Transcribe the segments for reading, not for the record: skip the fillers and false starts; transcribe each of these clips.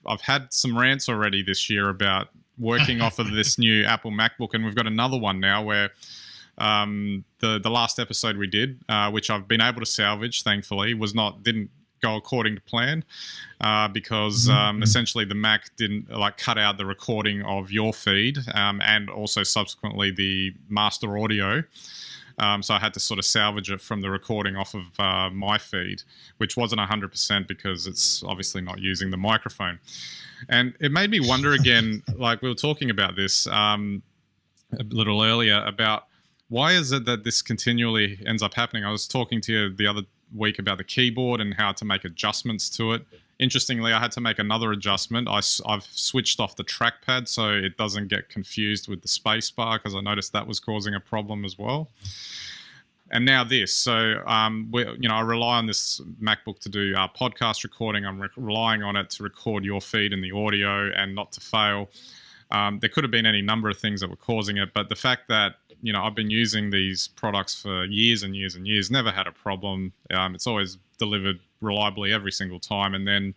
I've had some rants already this year about working off of this new Apple MacBook, and we've got another one now where the last episode we did, which I've been able to salvage, thankfully, didn't go according to plan because essentially the Mac didn't cut out the recording of your feed and also subsequently the master audio. So I had to sort of salvage it from the recording off of my feed, which wasn't 100% because it's obviously not using the microphone. And it made me wonder again, like we were talking about this a little earlier, about why is it that this continually ends up happening? I was talking to you the other week about the keyboard and how to make adjustments to it. Interestingly, I had to make another adjustment. I've switched off the trackpad so it doesn't get confused with the space bar, because I noticed that was causing a problem as well. And now this. So, I rely on this MacBook to do podcast recording. I'm relying on it to record your feed and the audio and not to fail. There could have been any number of things that were causing it, but the fact that I've been using these products for years and years and years, never had a problem. It's always delivered reliably every single time. And then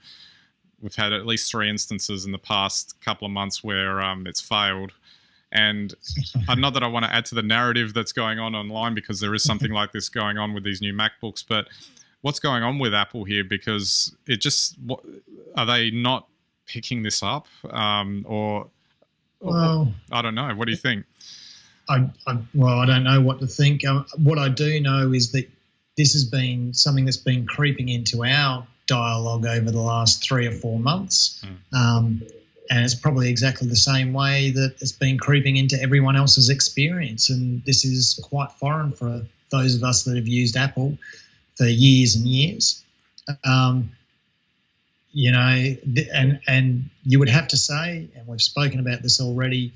we've had at least 3 instances in the past couple of months where it's failed. And not that I want to add to the narrative that's going on online, because there is something like this going on with these new MacBooks, but what's going on with Apple here? Because are they not picking this up? Well, I don't know. What do you think? I don't know what to think. What I do know is that this has been something that's been creeping into our dialogue over the last 3 or 4 months. And it's probably exactly the same way that it's been creeping into everyone else's experience. And this is quite foreign for those of us that have used Apple for years and years. And you would have to say, and we've spoken about this already,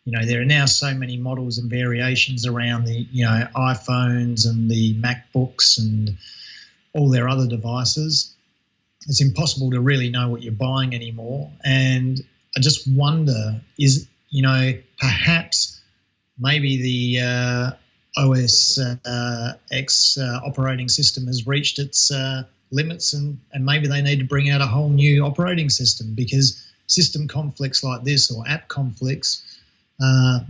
there are now so many models and variations around the, iPhones and the MacBooks and all their other devices. It's impossible to really know what you're buying anymore. And I just wonder, perhaps maybe the OS X operating system has reached its limits and maybe they need to bring out a whole new operating system, because system conflicts like this or app conflicts are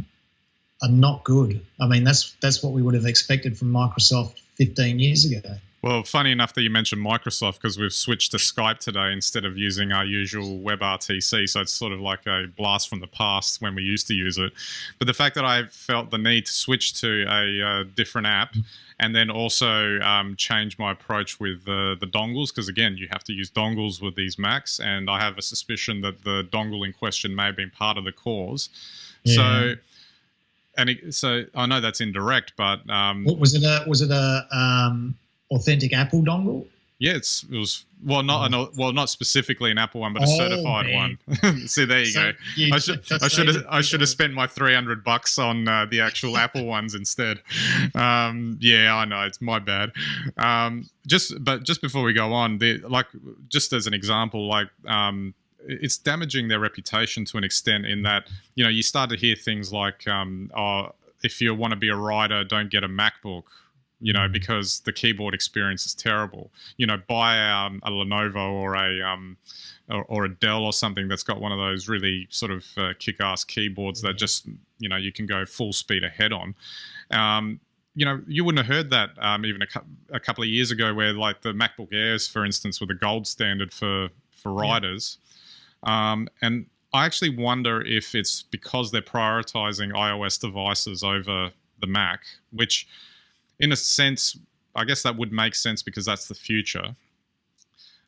not good. I mean, that's what we would have expected from Microsoft 15 years ago. Well, funny enough that you mentioned Microsoft, because we've switched to Skype today instead of using our usual WebRTC, so it's sort of like a blast from the past when we used to use it. But the fact that I felt the need to switch to a different app and then also change my approach with the dongles, because again, you have to use dongles with these Macs, and I have a suspicion that the dongle in question may have been part of the cause. Yeah. So I know that's indirect, but was it a authentic Apple dongle? Yeah, it was not specifically an Apple one, but a certified one. See, there you go. I should have spent my $300 on the actual Apple ones instead. Yeah, I know, it's my bad. Just before we go on, just as an example, it's damaging their reputation to an extent in that, you start to hear things like, if you want to be a writer, don't get a MacBook, because the keyboard experience is terrible. Buy a Lenovo or a Dell or something that's got one of those really sort of kick-ass keyboards that just, you can go full speed ahead on. You wouldn't have heard that even a couple of years ago, where like the MacBook Airs, for instance, were the gold standard for writers. And I actually wonder if it's because they're prioritizing iOS devices over the Mac, which in a sense, I guess that would make sense because that's the future.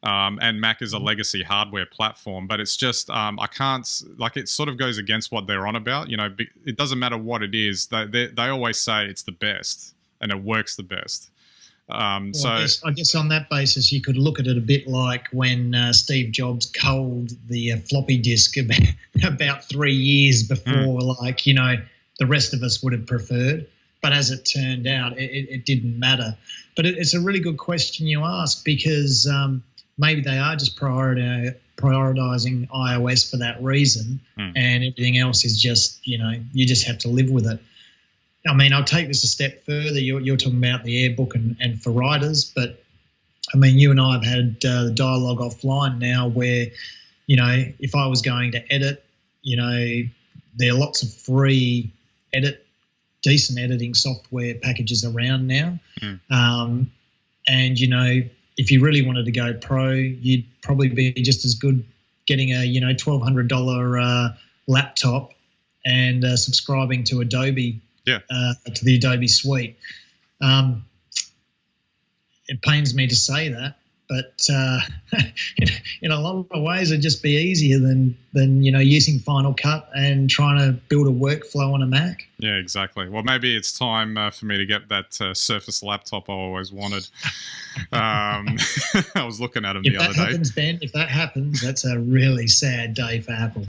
And Mac is a legacy hardware platform, but it's just, I can't, it sort of goes against what they're on about. It doesn't matter what it is. They always say it's the best and it works the best. I guess on that basis, you could look at it a bit like when Steve Jobs culled the floppy disk about 3 years before, the rest of us would have preferred. But as it turned out, it didn't matter. But it's a really good question you ask, because maybe they are just prioritizing iOS for that reason, and everything else is just, you just have to live with it. I mean, I'll take this a step further. You're talking about the AirBook and for writers, but I mean, you and I have had the dialogue offline now where, if I was going to edit, there are lots of free decent editing software packages around now. And, if you really wanted to go pro, you'd probably be just as good getting a, $1,200 laptop and subscribing to Adobe, to the Adobe suite. It pains me to say that, but in a lot of ways, it'd just be easier than using Final Cut and trying to build a workflow on a Mac. Yeah, exactly. Well, maybe it's time for me to get that Surface laptop I always wanted. I was looking at them the other day. If that happens, Ben, that's a really sad day for Apple.